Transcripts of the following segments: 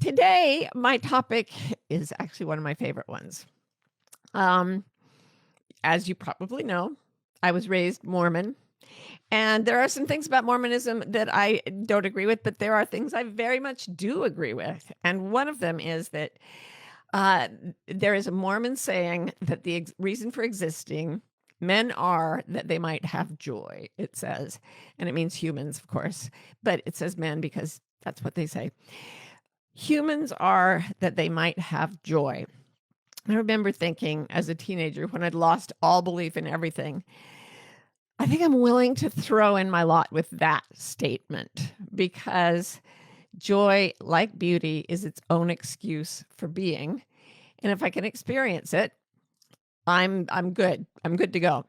Today, my topic is actually one of my favorite ones. Um, as you probably know, I was raised Mormon, and there are some things about Mormonism that I don't agree with, but there are things I very much do agree with. And one of them is that uh, there is a Mormon saying that the reason for existing men are that they might have joy, it says. And it means humans, of course, but it says men because that's what they say. Humans are that they might have joy. I remember thinking as a teenager when I'd lost all belief in everything, I think I'm willing to throw in my lot with that statement because joy, like beauty, is its own excuse for being. And if I can experience it, I'm good. I'm good to go.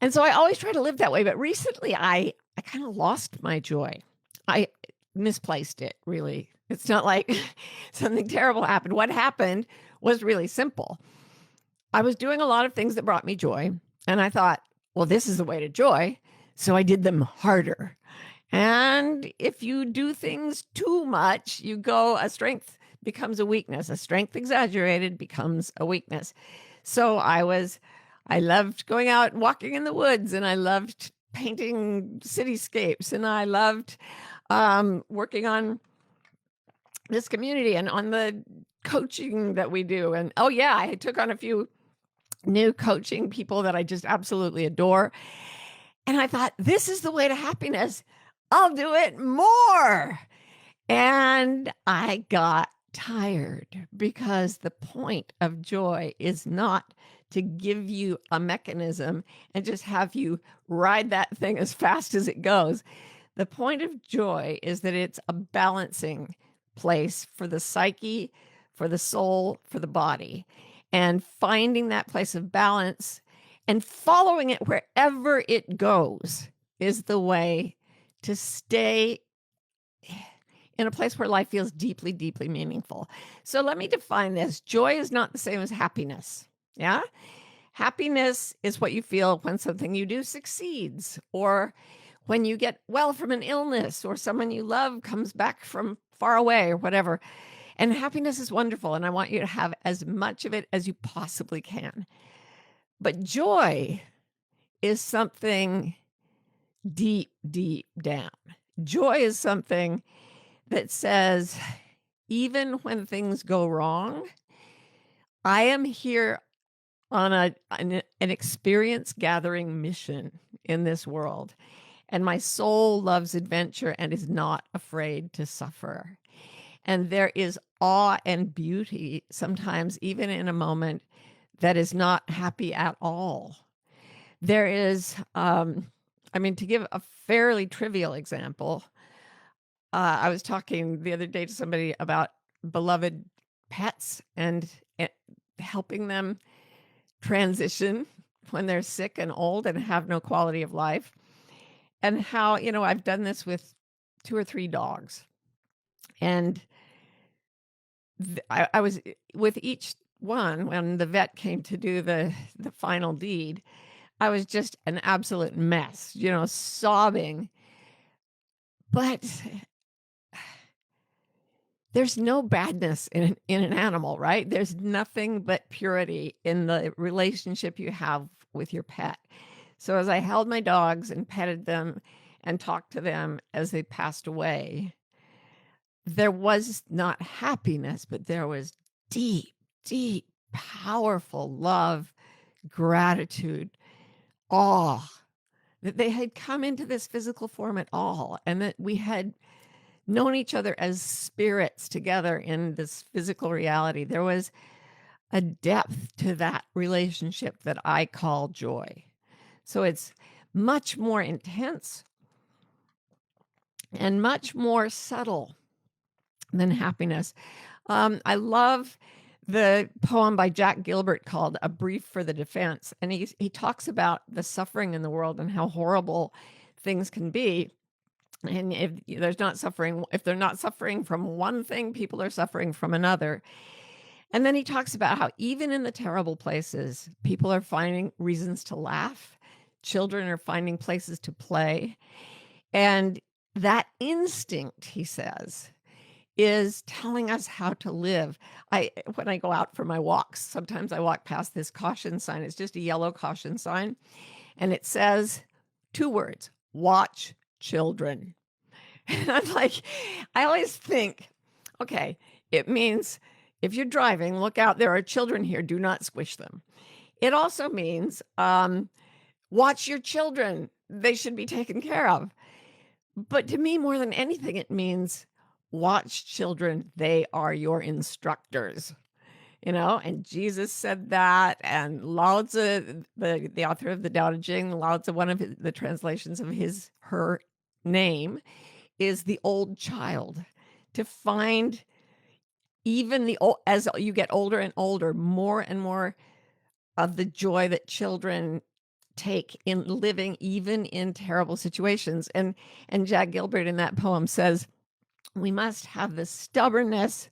And so I always try to live that way. But recently I kind of lost my joy. I misplaced it, really. It's not like something terrible happened. What happened was really simple. I was doing a lot of things that brought me joy. And I thought, well, this is the way to joy. So I did them harder. And if you do things too much, a strength becomes a weakness. A strength exaggerated becomes a weakness. So I loved going out and walking in the woods, and I loved painting cityscapes, and I loved working on this community and on the coaching that we do. And oh yeah, I took on a few new coaching people that I just absolutely adore. And I thought, this is the way to happiness. I'll do it more. And I got tired because the point of joy is not to give you a mechanism and just have you ride that thing as fast as it goes. The point of joy is that it's a balancing place for the psyche, for the soul, for the body, and finding that place of balance and following it wherever it goes is the way to stay in a place where life feels deeply, deeply meaningful. So let me define this. Joy is not the same as happiness. Yeah. Happiness is what you feel when something you do succeeds, or when you get well from an illness, or someone you love comes back from far away, or whatever. And happiness is wonderful. And I want you to have as much of it as you possibly can. But joy is something deep, deep down. Joy is something that says, even when things go wrong, I am here on an experience gathering mission in this world. And my soul loves adventure and is not afraid to suffer. And there is awe and beauty sometimes, even in a moment that is not happy at all. There is, to give a fairly trivial example, I was talking the other day to somebody about beloved pets and helping them transition when they're sick and old and have no quality of life. And how, I've done this with 2 or 3 dogs. And I was with each one, when the vet came to do the final deed, I was just an absolute mess, sobbing. But there's no badness in an animal, right? There's nothing but purity in the relationship you have with your pet. So as I held my dogs and petted them and talked to them as they passed away, there was not happiness, but there was deep, deep, powerful love, gratitude, awe that they had come into this physical form at all, and that we had known each other as spirits together in this physical reality. There was a depth to that relationship that I call joy. So it's much more intense and much more subtle than happiness. I love the poem by Jack Gilbert called A Brief for the Defense. And he talks about the suffering in the world and how horrible things can be. And if they're not suffering from one thing, people are suffering from another. And then he talks about how even in the terrible places, people are finding reasons to laugh. Children are finding places to play. And that instinct, he says, is telling us how to live. When I go out for my walks, sometimes I walk past this caution sign. It's just a yellow caution sign, and it says 2 words, watch children. And I'm like, I always think, okay, it means if you're driving, look out, there are children here, do not squish them. It also means watch your children. They should be taken care of. But to me, more than anything, it means watch children. They are your instructors, and Jesus said that. And Lao Tzu, the author of the Tao Te Ching, Lao Tzu, one of the translations of her name is the old child. To find even as you get older and older, more and more of the joy that children take in living, even in terrible situations. And Jack Gilbert in that poem says, we must have the stubbornness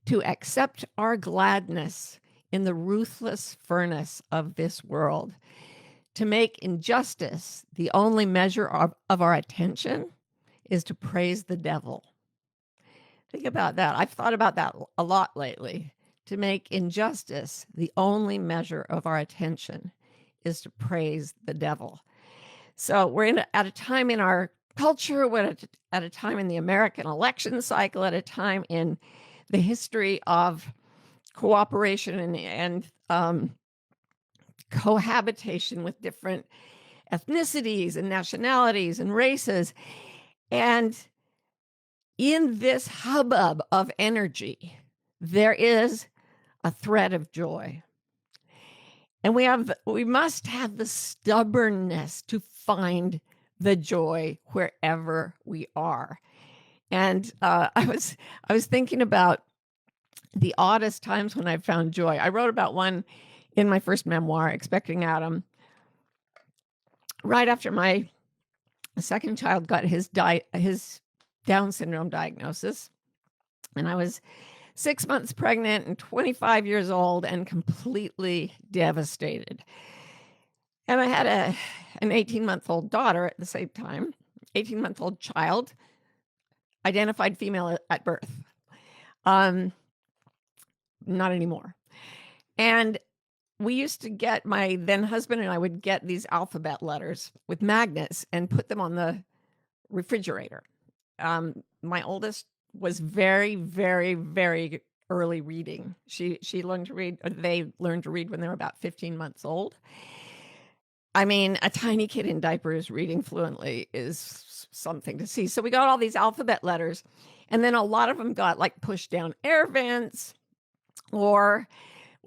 to accept our gladness in the ruthless furnace of this world, to make injustice the only measure of our attention is to praise the devil. Think about that. I've thought about that a lot lately. To make injustice the only measure of our attention is to praise the devil. So we're at a time in our culture, we're at a time in the American election cycle, at a time in the history of cooperation and cohabitation with different ethnicities and nationalities and races. And in this hubbub of energy, there is a thread of joy. And we must have the stubbornness to find the joy wherever we are. And I was thinking about the oddest times when I've found joy. I wrote about one in my first memoir, Expecting Adam, right after my second child got his Down syndrome diagnosis. And I was 6 months pregnant and 25 years old and completely devastated. And I had an 18-month-old daughter at the same time, 18-month-old child, identified female at birth. Not anymore. And we used to get, my then husband and I would get these alphabet letters with magnets and put them on the refrigerator. My oldest was very, very, very early reading. She learned to read, or they learned to read when they were about 15 months old. I mean, a tiny kid in diapers reading fluently is something to see. So we got all these alphabet letters, and then a lot of them got like pushed down air vents, or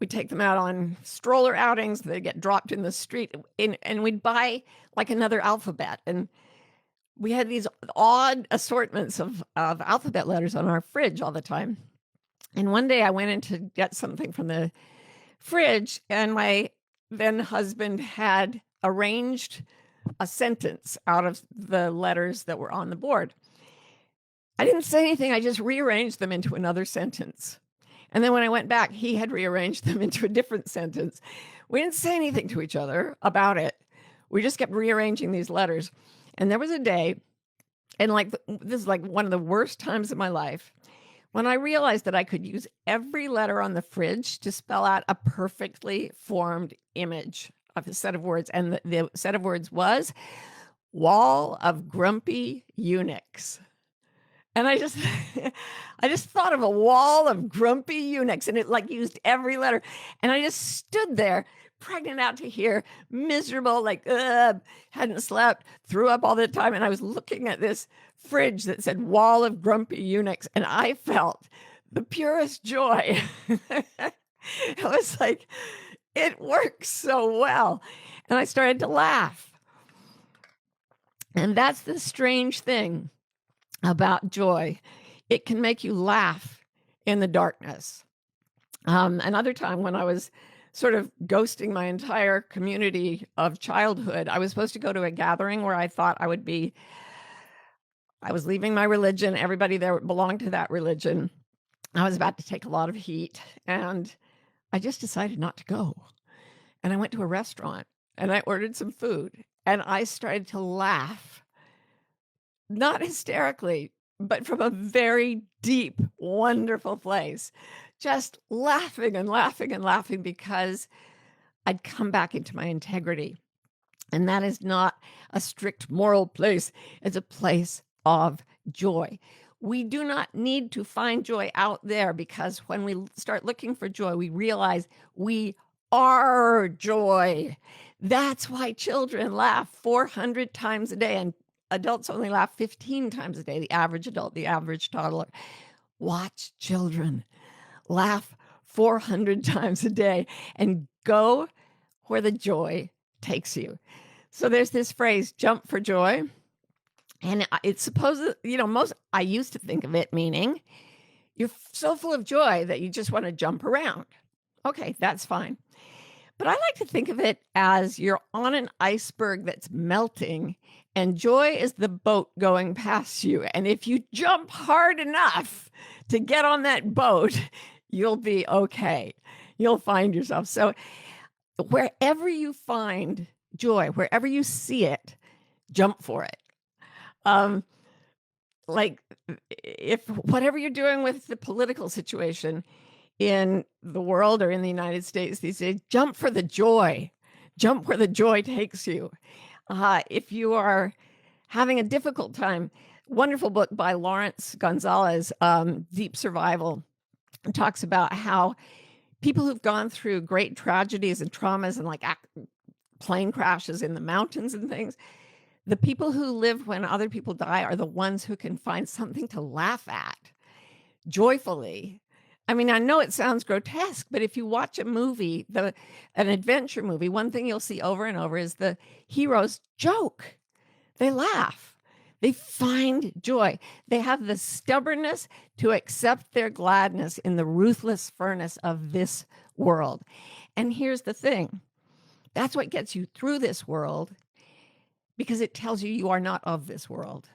we take them out on stroller outings. They get dropped in the street, and we'd buy like another alphabet. And we had these odd assortments of alphabet letters on our fridge all the time. And one day I went in to get something from the fridge, and my then husband had arranged a sentence out of the letters that were on the board. I didn't say anything. I just rearranged them into another sentence. And then when I went back, he had rearranged them into a different sentence. We didn't say anything to each other about it. We just kept rearranging these letters. And there was a day, and this is like one of the worst times of my life, when I realized that I could use every letter on the fridge to spell out a perfectly formed image of a set of words. And the set of words was wall of grumpy eunuchs. And I just thought of a wall of grumpy eunuchs, and it like used every letter. And I just stood there, pregnant out to here, miserable, hadn't slept, threw up all the time. And I was looking at this fridge that said wall of grumpy eunuchs, and I felt the purest joy. It was like, it works so well. And I started to laugh. And that's the strange thing about joy. It can make you laugh in the darkness. Another time when I was sort of ghosting my entire community of childhood, I was supposed to go to a gathering where I thought I would be. I was leaving my religion. Everybody there belonged to that religion. I was about to take a lot of heat, and I just decided not to go. And I went to a restaurant, and I ordered some food, and I started to laugh. Not hysterically, but from a very deep, wonderful place, just laughing and laughing and laughing because I'd come back into my integrity. And that is not a strict moral place. It's a place of joy. We do not need to find joy out there, because when we start looking for joy, we realize we are joy. That's why children laugh 400 times a day, and adults only laugh 15 times a day, the average adult, the average toddler. Watch children laugh 400 times a day and go where the joy takes you. So there's this phrase, jump for joy. And it's supposed, I used to think of it meaning you're so full of joy that you just want to jump around. Okay, that's fine. But I like to think of it as you're on an iceberg that's melting, and joy is the boat going past you. And if you jump hard enough to get on that boat, you'll be okay. You'll find yourself. So wherever you find joy, wherever you see it, jump for it. Like if whatever you're doing with the political situation in the world or in the United States these days, jump for the joy. Jump where the joy takes you. If you are having a difficult time, wonderful book by Lawrence Gonzalez, Deep Survival, talks about how people who've gone through great tragedies and traumas and like plane crashes in the mountains and things, the people who live when other people die are the ones who can find something to laugh at joyfully. I mean, I know it sounds grotesque, but if you watch a movie, an adventure movie, one thing you'll see over and over is the heroes joke. They laugh. They find joy. They have the stubbornness to accept their gladness in the ruthless furnace of this world. And here's the thing. That's what gets you through this world, because it tells you you are not of this world.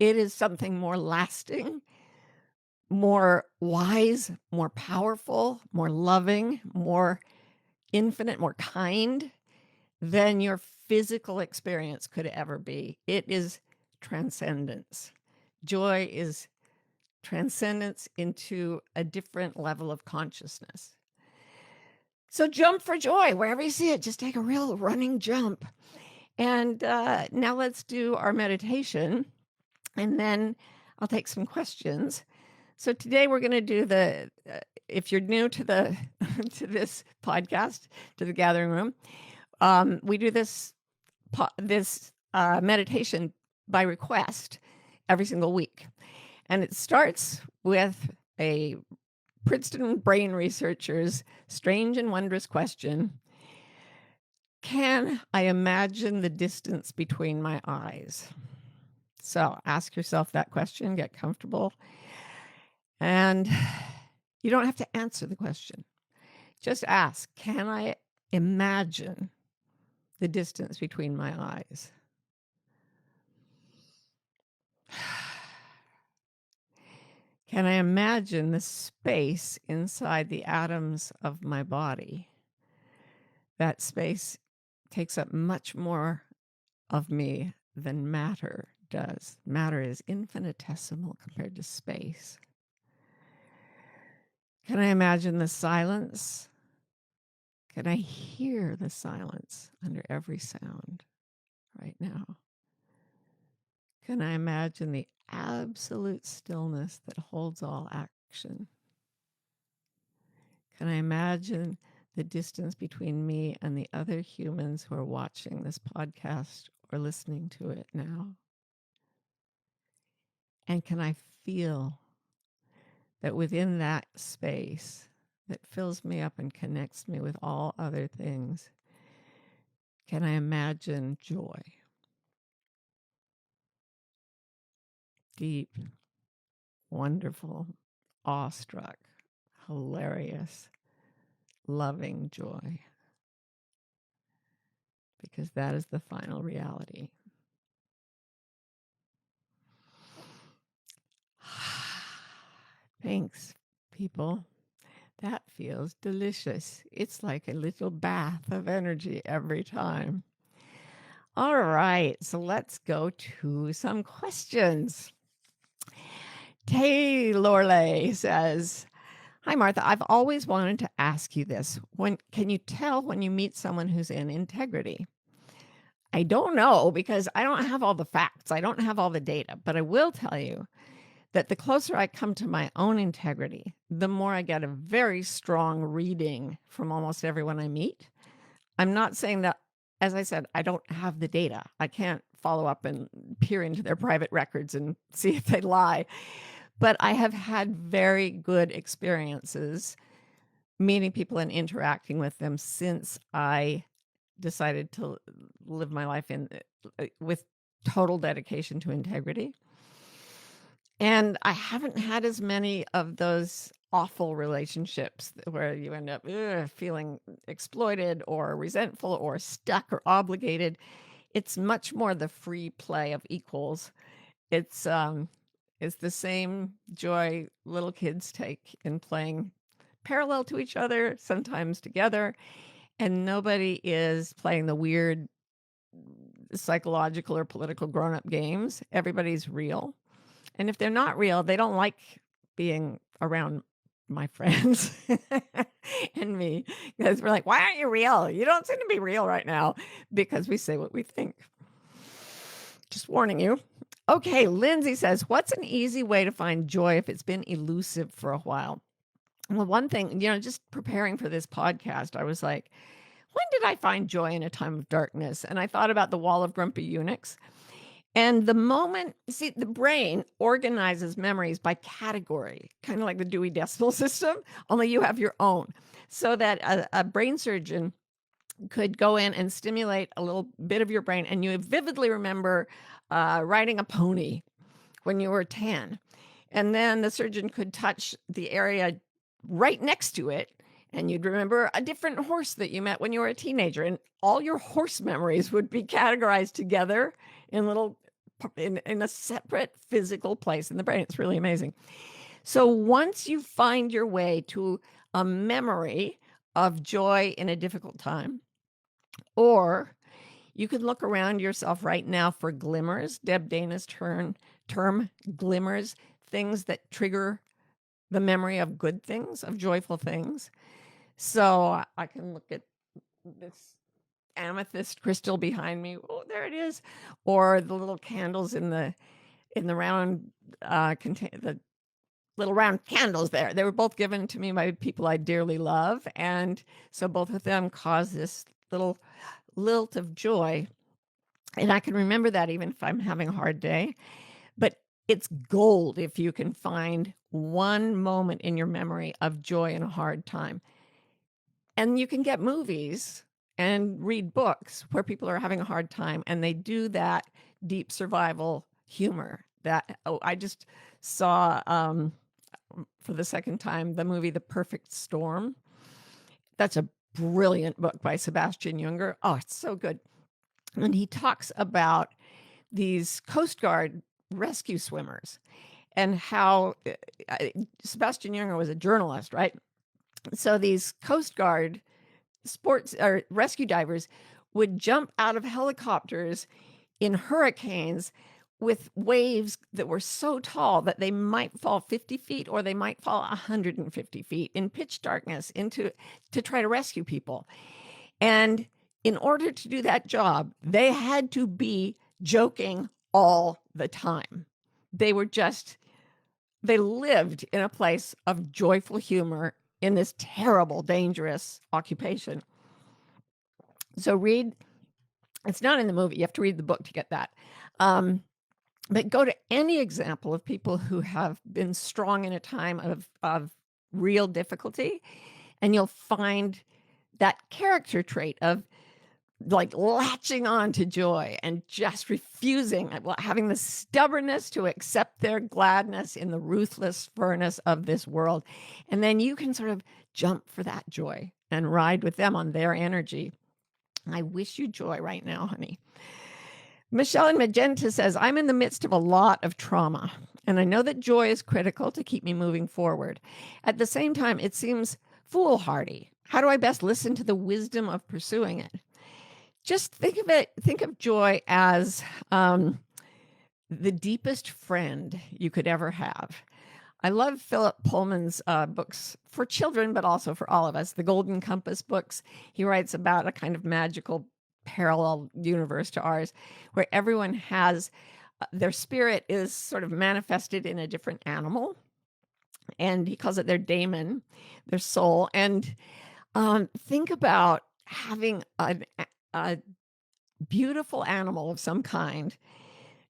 It is something more lasting, more wise, more powerful, more loving, more infinite, more kind than your physical experience could ever be. It is transcendence. Joy is transcendence into a different level of consciousness. So jump for joy wherever you see it. Just take a real running jump. And now let's do our meditation, and then I'll take some questions. So today we're going to do if you're new to to this podcast, to the Gathering Room, we do this meditation by request every single week. And it starts with a Princeton brain researcher's strange and wondrous question. Can I imagine the distance between my eyes? So ask yourself that question, get comfortable. And you don't have to answer the question. Just ask, can I imagine the distance between my eyes? Can I imagine the space inside the atoms of my body? That space takes up much more of me than matter does. Matter is infinitesimal compared to space. Can I imagine the silence? Can I hear the silence under every sound right now? Can I imagine the absolute stillness that holds all action? Can I imagine the distance between me and the other humans who are watching this podcast or listening to it now? And can I feel that within that space that fills me up and connects me with all other things, can I imagine joy? Deep, wonderful, awestruck, hilarious, loving joy. Because that is the final reality. Thanks, people. That feels delicious. It's like a little bath of energy every time. All right, so let's go to some questions. Taylorley says, "Hi, Martha. I've always wanted to ask you this. When can you tell when you meet someone who's in integrity?" I don't know because I don't have all the facts. I don't have all the data, but I will tell you that the closer I come to my own integrity, the more I get a very strong reading from almost everyone I meet. I'm not saying that, as I said, I don't have the data. I can't follow up and peer into their private records and see if they lie. But I have had very good experiences meeting people and interacting with them since I decided to live my life in with total dedication to integrity. And I haven't had as many of those awful relationships where you end up feeling exploited or resentful or stuck or obligated. It's much more the free play of equals. It's the same joy little kids take in playing parallel to each other, sometimes together, and nobody is playing the weird psychological or political grown-up games. Everybody's real. And if they're not real, they don't like being around my friends and me, because we're like, why aren't you real? You don't seem to be real right now, because we say what we think. Just warning you. Okay, Lindsay says, what's an easy way to find joy if it's been elusive for a while? Well, one thing, just preparing for this podcast, I was like, when did I find joy in a time of darkness? And I thought about the wall of grumpy eunuchs. And the moment, see, the brain organizes memories by category, kind of like the Dewey Decimal System, only you have your own. So that a brain surgeon could go in and stimulate a little bit of your brain, and you vividly remember riding a pony when you were 10. And then the surgeon could touch the area right next to it, and you'd remember a different horse that you met when you were a teenager. And all your horse memories would be categorized together in a separate physical place in the brain. It's really amazing. So once you find your way to a memory of joy in a difficult time, or you can look around yourself right now for glimmers, Deb Dana's term glimmers, things that trigger the memory of good things, of joyful things. So I can look at this amethyst crystal behind me. Oh, there it is. Or the little candles in the round the little round candles there. They were both given to me by people I dearly love, and so both of them cause this little lilt of joy. And I can remember that even if I'm having a hard day. But it's gold if you can find one moment in your memory of joy in a hard time. And you can get movies and read books where people are having a hard time, and they do that deep survival humor. I just saw for the second time the movie The Perfect Storm. That's a brilliant book by Sebastian Junger. Oh, it's so good. And he talks about these Coast Guard rescue swimmers and how Sebastian Junger was a journalist, right? So these Coast Guard sports or rescue divers would jump out of helicopters in hurricanes with waves that were so tall that they might fall 50 feet or they might fall 150 feet in pitch darkness to try to rescue people. And in order to do that job, they had to be joking all the time. They lived in a place of joyful humor in this terrible, dangerous occupation. So it's not in the movie. You have to read the book to get that. But go to any example of people who have been strong in a time of real difficulty, and you'll find that character trait of like latching on to joy and just refusing, having the stubbornness to accept their gladness in the ruthless furnace of this world. And then you can sort of jump for that joy and ride with them on their energy. I wish you joy right now, honey. Michelle in Magenta says, I'm in the midst of a lot of trauma, and I know that joy is critical to keep me moving forward. At the same time, it seems foolhardy. How do I best listen to the wisdom of pursuing it? Just think of joy as the deepest friend you could ever have. I love Philip Pullman's books for children, but also for all of us. The Golden Compass books. He writes about a kind of magical parallel universe to ours, where everyone has their spirit is sort of manifested in a different animal, and he calls it their daemon, their soul. And think about having a beautiful animal of some kind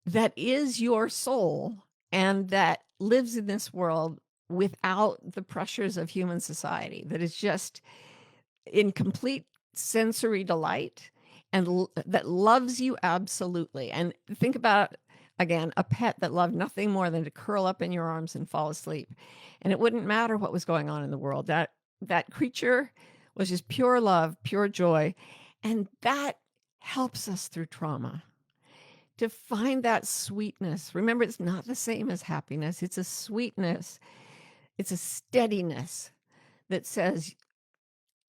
that is your soul and that lives in this world without the pressures of human society, that is just in complete sensory delight and that loves you absolutely. And think about, again, a pet that loved nothing more than to curl up in your arms and fall asleep. And it wouldn't matter what was going on in the world. That creature was just pure love, pure joy. And that helps us through trauma to find that sweetness. Remember, it's not the same as happiness. It's a sweetness. It's a steadiness that says,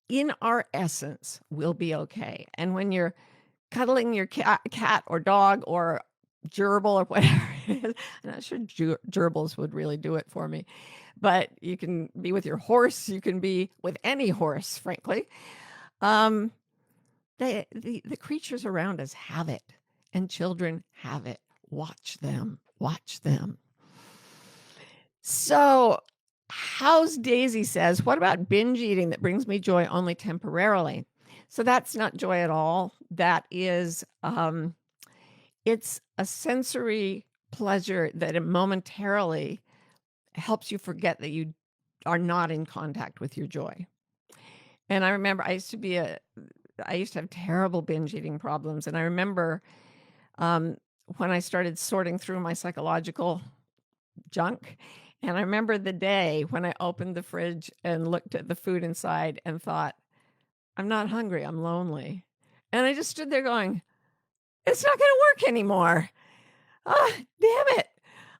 in our essence, we'll be okay. And when you're cuddling your cat or dog or gerbil or whatever it is, I'm not sure gerbils would really do it for me, but you can be with your horse. You can be with any horse, frankly. The creatures around us have it, and children have it. Watch them. Watch them. So, How's Daisy says, what about binge eating that brings me joy only temporarily? So that's not joy at all. That is, it's a sensory pleasure that it momentarily helps you forget that you are not in contact with your joy. And I remember I used to have terrible binge eating problems. And I remember when I started sorting through my psychological junk. And I remember the day when I opened the fridge and looked at the food inside and thought, I'm not hungry, I'm lonely. And I just stood there going, it's not going to work anymore. Ah, damn it.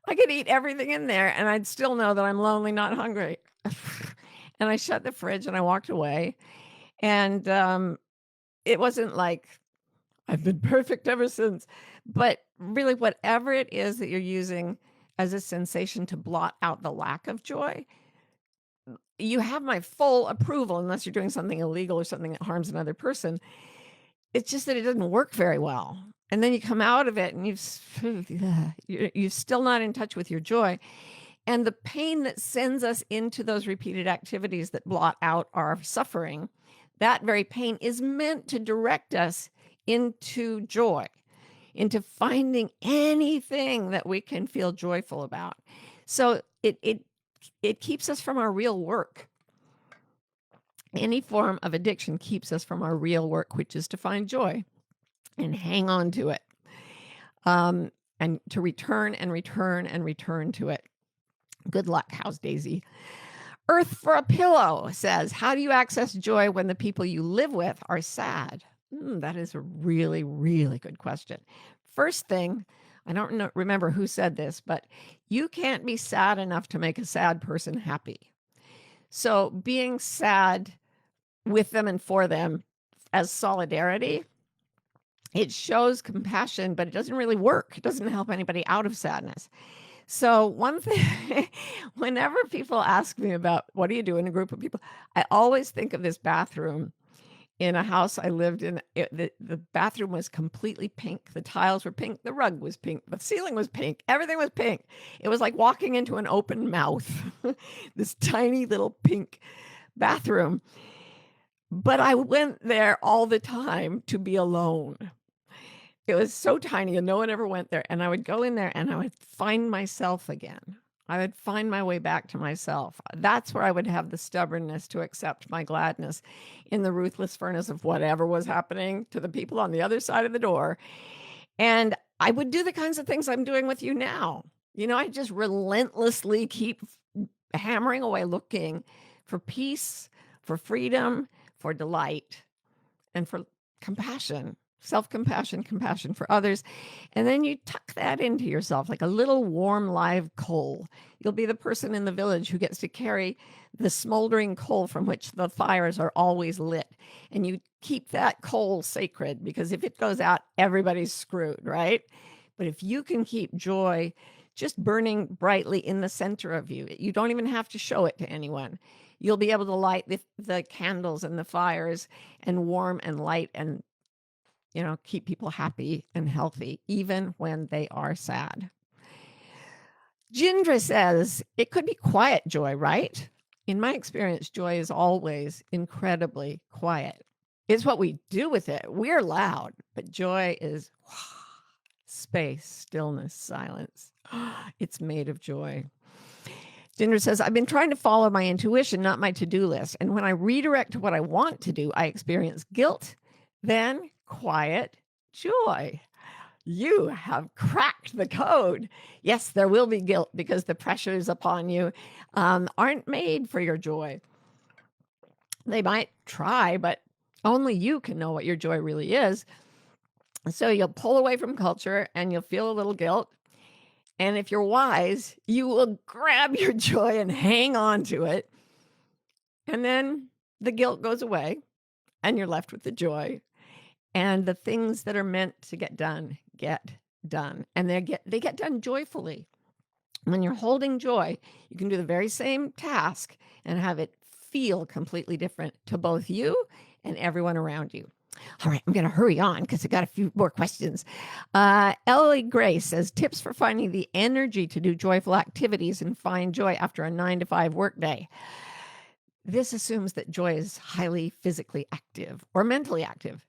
I could eat everything in there and I'd still know that I'm lonely, not hungry. And I shut the fridge and I walked away. And it wasn't like I've been perfect ever since. But really, whatever it is that you're using as a sensation to blot out the lack of joy, you have my full approval unless you're doing something illegal or something that harms another person. It's just that it doesn't work very well. And then you come out of it and you're still not in touch with your joy. And the pain that sends us into those repeated activities that blot out our suffering, that very pain is meant to direct us into joy, into finding anything that we can feel joyful about. So it keeps us from our real work. Any form of addiction keeps us from our real work, which is to find joy and hang on to it, and to return and return and return to it. Good luck, How's Daisy. Earth for a Pillow says, how do you access joy when the people you live with are sad? That is a really, really good question. First thing, I don't remember who said this, but you can't be sad enough to make a sad person happy. So being sad with them and for them as solidarity, it shows compassion, but it doesn't really work. It doesn't help anybody out of sadness. So one thing, whenever people ask me about what do you do in a group of people, I always think of this bathroom in a house I lived in. The bathroom was completely pink. The tiles were pink. The rug was pink. The ceiling was pink. Everything was pink. It was like walking into an open mouth, this tiny little pink bathroom. But I went there all the time to be alone. It was so tiny and no one ever went there. And I would go in there and I would find myself again. I would find my way back to myself. That's where I would have the stubbornness to accept my gladness in the ruthless furnace of whatever was happening to the people on the other side of the door. And I would do the kinds of things I'm doing with you now. I just relentlessly keep hammering away, looking for peace, for freedom, for delight, and for compassion. Self-compassion, compassion for others. And then you tuck that into yourself like a little warm live coal. You'll be the person in the village who gets to carry the smoldering coal from which the fires are always lit. And you keep that coal sacred, because if it goes out, everybody's screwed, right? But if you can keep joy just burning brightly in the center of you. You don't even have to show it to anyone. You'll be able to light the candles and the fires and warm and light and, keep people happy and healthy, even when they are sad. Jindra says, it could be quiet joy, right? In my experience, joy is always incredibly quiet. It's what we do with it. We're loud, but joy is space, stillness, silence. It's made of joy. Jindra says, I've been trying to follow my intuition, not my to-do list. And when I redirect to what I want to do, I experience guilt, then quiet joy. You have cracked the code. Yes, there will be guilt because the pressures upon you aren't made for your joy. They might try, but only you can know what your joy really is. So you'll pull away from culture and you'll feel a little guilt. And if you're wise, you will grab your joy and hang on to it. And then the guilt goes away and you're left with the joy. And the things that are meant to get done. And they get done joyfully. When you're holding joy, you can do the very same task and have it feel completely different to both you and everyone around you. All right, I'm going to hurry on because I got a few more questions. Ellie Gray says, tips for finding the energy to do joyful activities and find joy after a 9-to-5 workday. This assumes that joy is highly physically active or mentally active.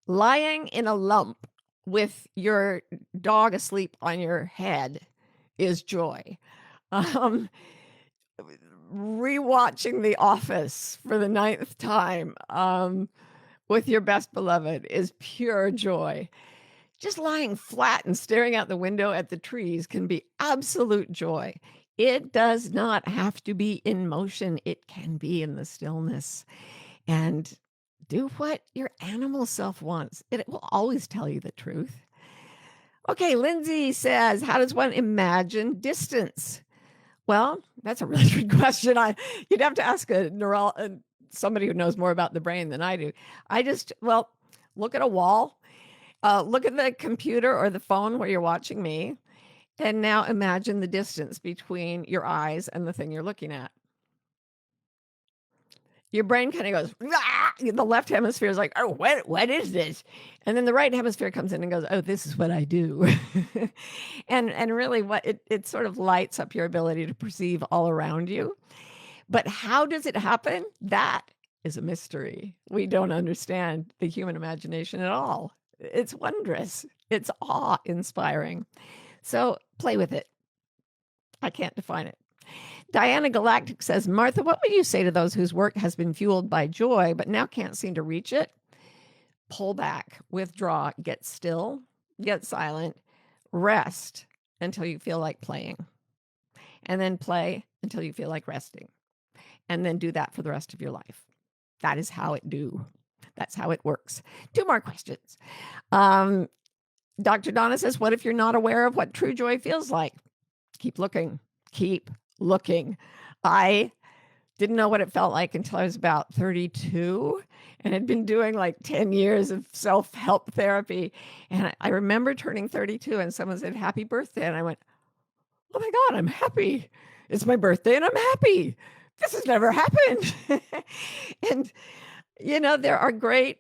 Lying in a lump with your dog asleep on your head is joy. Rewatching The Office for the 9th time with your best beloved is pure joy. Just lying flat and staring out the window at the trees can be absolute joy. It does not have to be in motion. It can be in the stillness. And do what your animal self wants. It will always tell you the truth. Okay, Lindsay says, how does one imagine distance? Well, that's a really good question. You'd have to ask somebody who knows more about the brain than I do. Look at a wall, look at the computer or the phone where you're watching me, and now imagine the distance between your eyes and the thing you're looking at. Your brain kind of goes, "Rah!" The left hemisphere is like, oh, what is this? And then the right hemisphere comes in and goes, oh, this is what I do. and really what it sort of lights up your ability to perceive all around you. But how does it happen? That is a mystery. We don't understand the human imagination at all. It's wondrous. It's awe-inspiring. So play with it. I can't define it. Diana Galactic says, Martha, what would you say to those whose work has been fueled by joy, but now can't seem to reach it? Pull back, withdraw, get still, get silent, rest until you feel like playing, and then play until you feel like resting, and then do that for the rest of your life. That is how it do. That's how it works. 2 more questions. Dr. Donna says, what if you're not aware of what true joy feels like? Keep looking. Keep looking. I didn't know what it felt like until I was about 32 and had been doing like 10 years of self-help therapy. And I remember turning 32 and someone said, happy birthday. And I went, oh my God, I'm happy. It's my birthday and I'm happy. This has never happened. And, there are great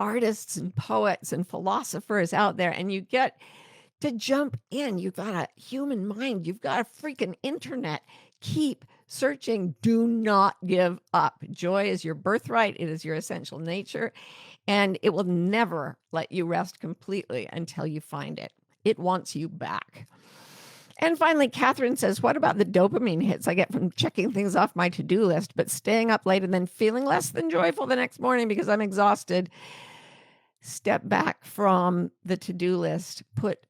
artists and poets and philosophers out there, and you get to jump in. You've got a human mind. You've got a freaking internet. Keep searching. Do not give up. Joy is your birthright. It is your essential nature, and it will never let you rest completely until you find it. It wants you back. And finally, Catherine says, what about the dopamine hits I get from checking things off my to-do list, but staying up late and then feeling less than joyful the next morning because I'm exhausted? Step back from the to-do list,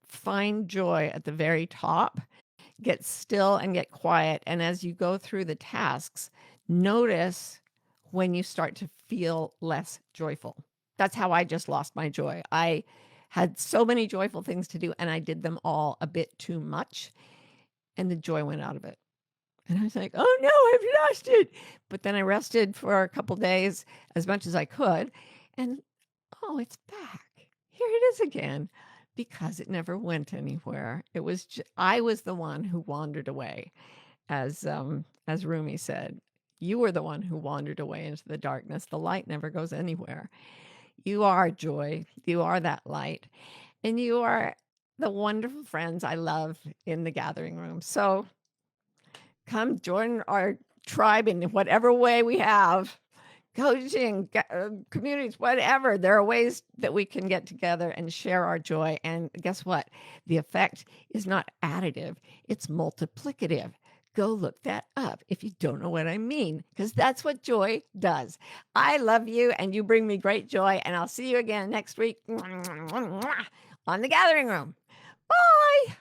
find joy at the very top, get still and get quiet. And as you go through the tasks, notice when you start to feel less joyful. That's how I just lost my joy. I had so many joyful things to do and I did them all a bit too much and the joy went out of it. And I was like, oh no, I've lost it. But then I rested for a couple days as much as I could and oh, it's back. Here it is again. because it never went anywhere. It was I was the one who wandered away, as Rumi said. You were the one who wandered away into the darkness. The light never goes anywhere. You are joy. You are that light. And you are the wonderful friends I love in the gathering room. So come join our tribe in whatever way we have. Coaching, communities, whatever. There are ways that we can get together and share our joy. And guess what? The effect is not additive, it's multiplicative. Go look that up if you don't know what I mean, because that's what joy does. I love you, and you bring me great joy. And I'll see you again next week on the Gathering Room. Bye.